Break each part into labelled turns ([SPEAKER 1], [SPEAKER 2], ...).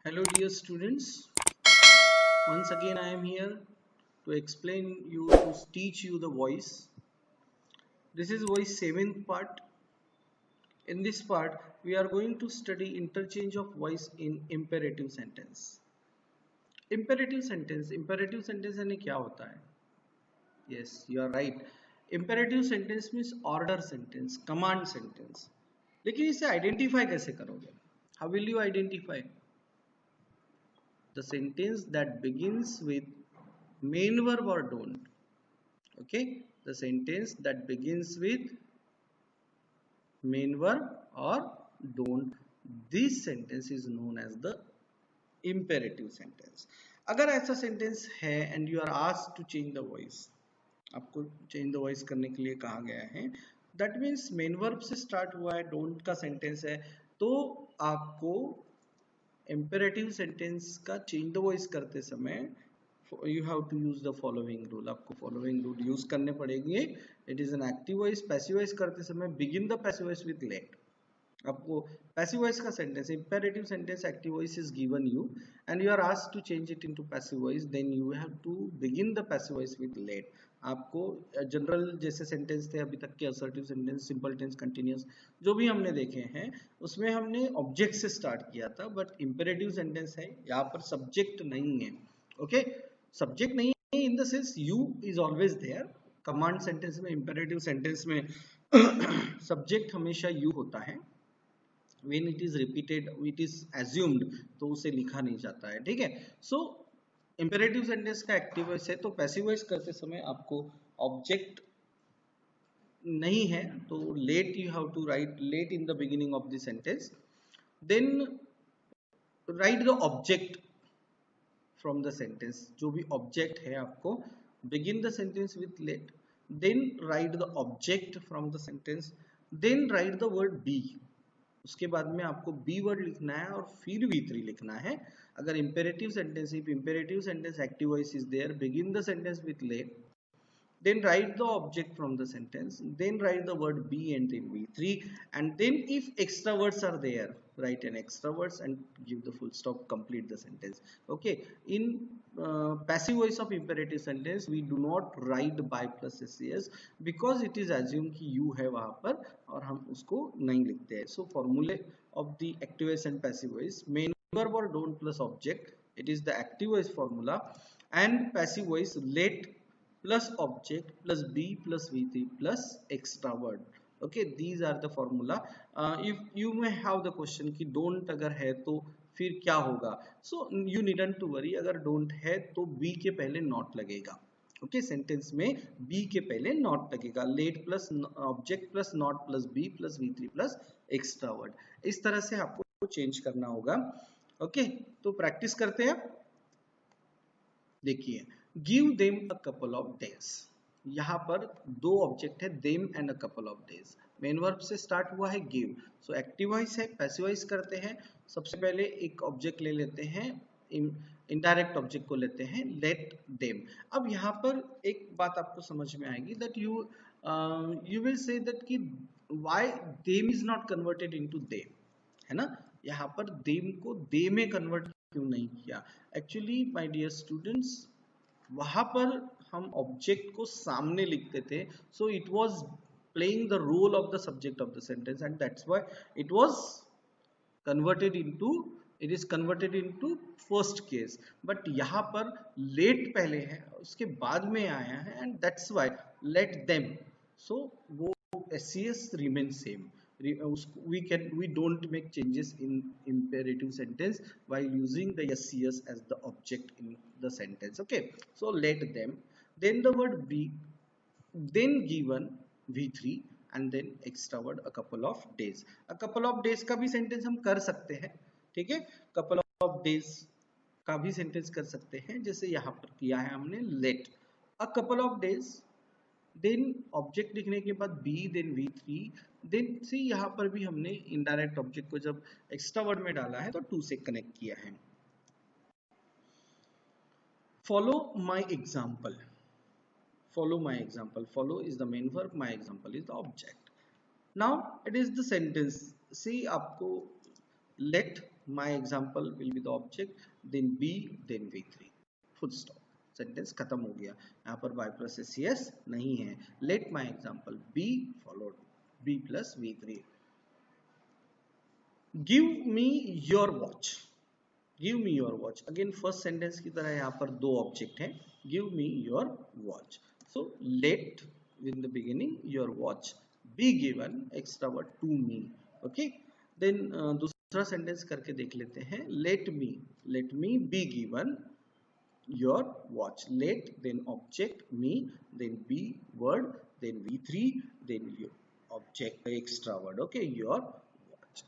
[SPEAKER 1] Hello dear students, once again I am here to explain you to teach you the voice. This is voice 7th part. In this part we are going to study interchange of voice in imperative sentence. Imperative sentence यानी क्या होता है? Yes, you are right. Imperative sentence means order sentence, command sentence. लेकिन इसे identify कैसे करोगे? How will you identify? The sentence that begins with main verb or don't. Okay, the sentence that begins with main verb or don't, this sentence is known as the imperative sentence. अगर ऐसा sentence है and you are asked to change the voice, आपको change the voice करने के लिए कहा गया है, that means main verb से start हुआ है, don't का sentence है, तो आपको imperative sentence का change the voice करते समय you have to use the following rule. आपको following rule use करने पड़ेंगे. It is an active voice. Passive voice करते समय begin the passive voice with let. आपको passive voice का sentence, imperative sentence, active voice is given you and you are asked to change it into passive voice, then you have to begin the passive voice with let. आपको general जैसे sentence थे अभी तक के, assertive sentence, simple tense, continuous, जो भी हमने देखे हैं उसमें हमने ऑब्जेक्ट से स्टार्ट किया था, बट इंपेरेटिव सेंटेंस है, यहाँ पर सब्जेक्ट नहीं है. ओके, सब्जेक्ट नहीं है in the sense you is always there. Command sentence में, इंपेरेटिव सेंटेंस में सब्जेक्ट हमेशा यू होता है. when it is repeated, it is assumed, तो उसे लिखा नहीं जाता है. ठीक है. सो इंपेरेटिव सेंटेंस का एक्टिव वॉइस है, तो पैसिव वॉइस करते समय आपको ऑब्जेक्ट नहीं है, तो let you have to write let in the beginning of the sentence. Then write the object from the sentence. जो भी ऑब्जेक्ट है आपको begin the sentence with let, then write the object from the sentence, then write the word be. उसके बाद में आपको B word लिखना है और फिर V3 लिखना है. अगर imperative sentence, if imperative sentence active voice is there, begin the sentence with let, then write the object from the sentence, then write the word be and then V3, and then if extra words are there, write an extra words and give the full stop, complete the sentence. Okay, in passive voice of imperative sentence we do not write by plus ses because it is assumed कि you है वहां पर और हम उसको नहीं लिखते हैं. So formula of the active voice and passive voice, main verb or don't plus object, it is the active voice formula, and passive voice let plus object plus b plus v3 plus extra word. Okay, these are the formula. If you may have the question कि don't अगर है तो फिर क्या होगा, so you needn't to worry. अगर don't है तो b के पहले not लगेगा. ओके, सेंटेंस में b के पहले not लगेगा. Late plus object plus not plus b plus v3 plus extra word. इस तरह से आपको चेंज करना होगा. ओके, तो प्रैक्टिस करते हैं. देखिए, give them a couple of days. यहाँ पर दो ऑब्जेक्ट है, them and a couple of days. Main verb से स्टार्ट हुआ है गिव, सो एक्टिव वॉइस है. पैसिव वॉइस करते हैं, सबसे पहले एक ऑब्जेक्ट ले लेते हैं, इनडायरेक्ट ऑब्जेक्ट को लेते हैं, लेट देम. अब यहाँ पर एक बात आपको समझ में आएगी, that you will say that कि why them is not converted into they, है ना. यहाँ पर देम को दे में कन्वर्ट क्यों नहीं किया? एक्चुअली माय डियर स्टूडेंट्स, वहां पर हम ऑब्जेक्ट को सामने लिखते थे, so it was playing the role of the subject of the sentence and that's why it was converted into, it is converted into first case. But यहाँ पर late पहले है, उसके बाद में आया है, and that's why let them. So वो SCS remain same. We don't make changes in imperative sentence while using the SCS as the object in the sentence. Okay, so let them, then the word be, then given V3 and then extra word a couple of days. A couple of days का भी sentence हम कर सकते हैं. ठीक है, couple of days का भी sentence कर सकते हैं, जैसे यहाँ पर किया है हमने let a couple of days, then object लिखने के बाद बी, देन V3, देन सी. यहाँ पर भी हमने इनडायरेक्ट ऑब्जेक्ट को जब एक्स्ट्रा वर्ड में डाला है तो टू से कनेक्ट किया है. Follow my example. Follow my example, follow is the main verb, my example is the object. Now it is the sentence. See, आपको let my example will be the object, then b, then v3, full stop, sentence खत्म हो गया। यहाँ पर y plus cs नहीं है। let my example b followed b plus v3, give me your watch, give me your watch, again first sentence की तरह यहाँ पर दो ऑब्जेक्ट हैं, give me your watch, so let in the beginning your watch be given extra word to me, okay, then दूसरा sentence करके देख लेते हैं, let me be given your watch, let then object me, then be word, then v3, then your object extra word, okay, your watch।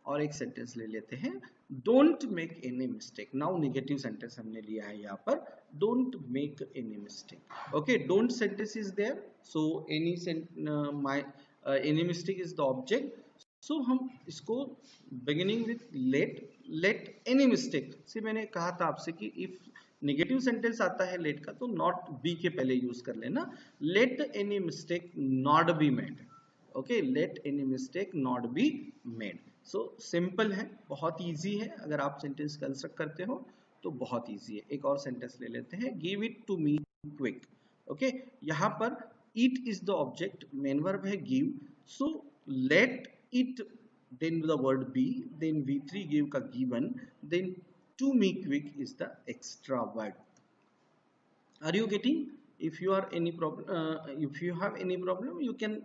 [SPEAKER 1] और एक sentence ले लेते हैं, don't make any mistake, now negative sentence हमने लिया है यहाँ पर, don't make any mistake, okay, don't sentence is there, so any mistake is the object, so हम इसको beginning with let any mistake से, मैंने कहा था आपसे कि इफ नेगेटिव सेंटेंस आता है लेट का तो नॉट बी के पहले यूज कर लेना, late any mistake not be made, okay, late any mistake not be made. So simple है, बहुत इजी है, अगर आप सेंटेंस कंस्ट्रक्ट करते हो तो बहुत इजी है। एक और सेंटेंस ले लेते हैं, give it to me quick, okay, यहाँ पर it is the object, main verb है give, so let it then the word be, then v3 give का given, then to me quick is the extra word। Are you getting? If you are any problem, if you have any problem you can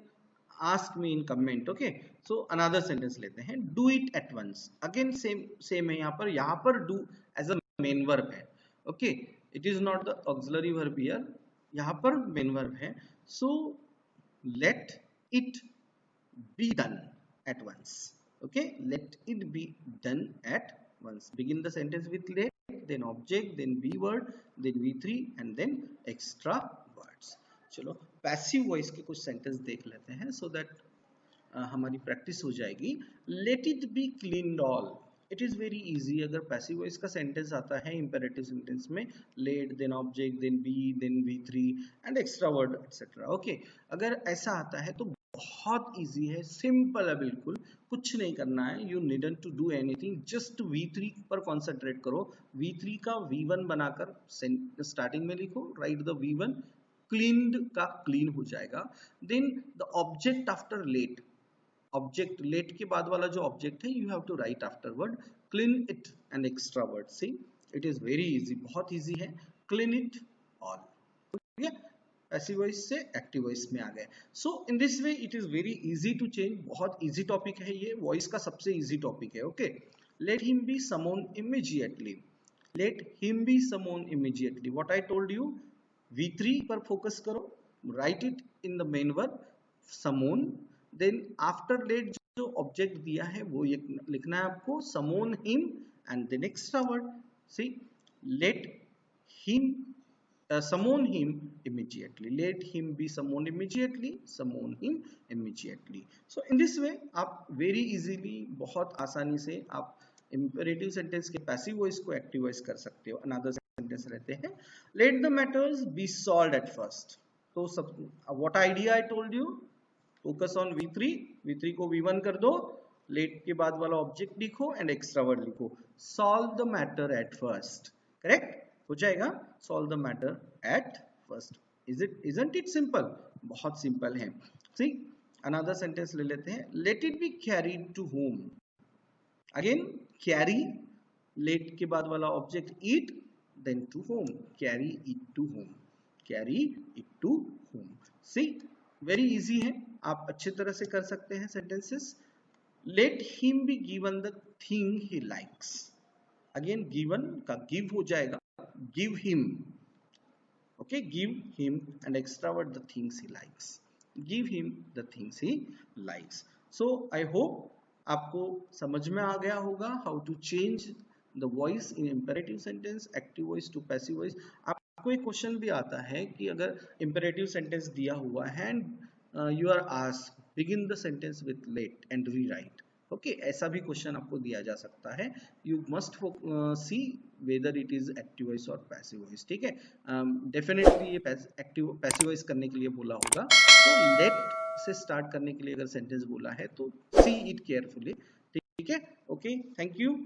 [SPEAKER 1] ask me in comment, okay। so another sentence लेते हैं, do it at once, again same है, यहाँ पर do as a main verb है, okay, it is not the auxiliary verb here, यहाँ पर main verb है, so let it be done at once, okay, let it be done at once, begin the sentence with let, then object, then be word, then v3 and then extra words। चलो passive voice के कुछ sentence देख लेते हैं, so that हमारी practice हो जाएगी। Let it be cleaned all, it is very easy. अगर पैसिव वॉइस का सेंटेंस आता है इंपेरेटिव सेंटेंस में, let then object then be then v3 and extra word etcetera, okay, अगर ऐसा आता है तो बहुत इजी है, सिंपल है, बिल्कुल कुछ नहीं करना है, you needn't to do anything, just v3 पर कॉन्सेंट्रेट करो, v3 का v1 बनाकर स्टार्टिंग में लिखो, राइट द v1, क्लीन्ड का क्लीन हो जाएगा, then the object after let, object let के बाद वाला जो ऑब्जेक्ट है you have to write afterward clean it and extra word, see it is very easy, बहुत इजी है, क्लीन इट ऑल, ठीक है, पैसिव वॉइस से एक्टिव वॉइस में आ गए। So in this way it is very easy to change, बहुत easy topic है ये, वॉइस का सबसे इजी टॉपिक है, okay. Let him be summon immediately, let him be summon immediately, what I told you, v3 पर focus करो, write it in the main verb summon, then after let जो object दिया है वो ये लिखना है आपको, summon him and then extra word, see let him summon him immediately, let him be summoned immediately, summon him immediately। so in this way आप very easily, बहुत आसानी से आप imperative sentence के passive voice को active voice कर सकते हो। another sentence रहते हैं, let the matters be solved at first, तो सब what idea I told you, focus on v3 को v1 कर दो, let के बाद वाला ऑब्जेक्ट लिखो एंड एक्स्ट्रा वर्ड लिखो, solve the matter at first, correct हो जाएगा, solve the matter at first, isn't it simple, बहुत सिंपल है। सी अनदर सेंटेंस ले लेते हैं, let it be carried to home, again carry, let के बाद वाला object it, then to home, carry it to home, carry it to home, see very easy है, आप अच्छी तरह से कर सकते हैं sentences. Late him be given the thing he likes, again given का गिव हो जाएगा, give him, okay, give him and extra word the things he likes, give him the things he likes। so I hope आपको समझ में आ गया होगा how to change the voice in imperative sentence, active voice to passive voice। आपको एक question भी आता है कि अगर imperative sentence दिया हुआ है and you are asked begin the sentence with let and rewrite, okay ऐसा भी क्वेश्चन आपको दिया जा सकता है, you must see whether it is active voice और पैसिव वॉइस, ठीक है, डेफिनेटली ये एक्टिव पैसिव वॉइस करने के लिए बोला होगा, तो लेट से स्टार्ट करने के लिए अगर सेंटेंस बोला है तो सी इट केयरफुली, ठीक ठीक है, ओके, थैंक यू।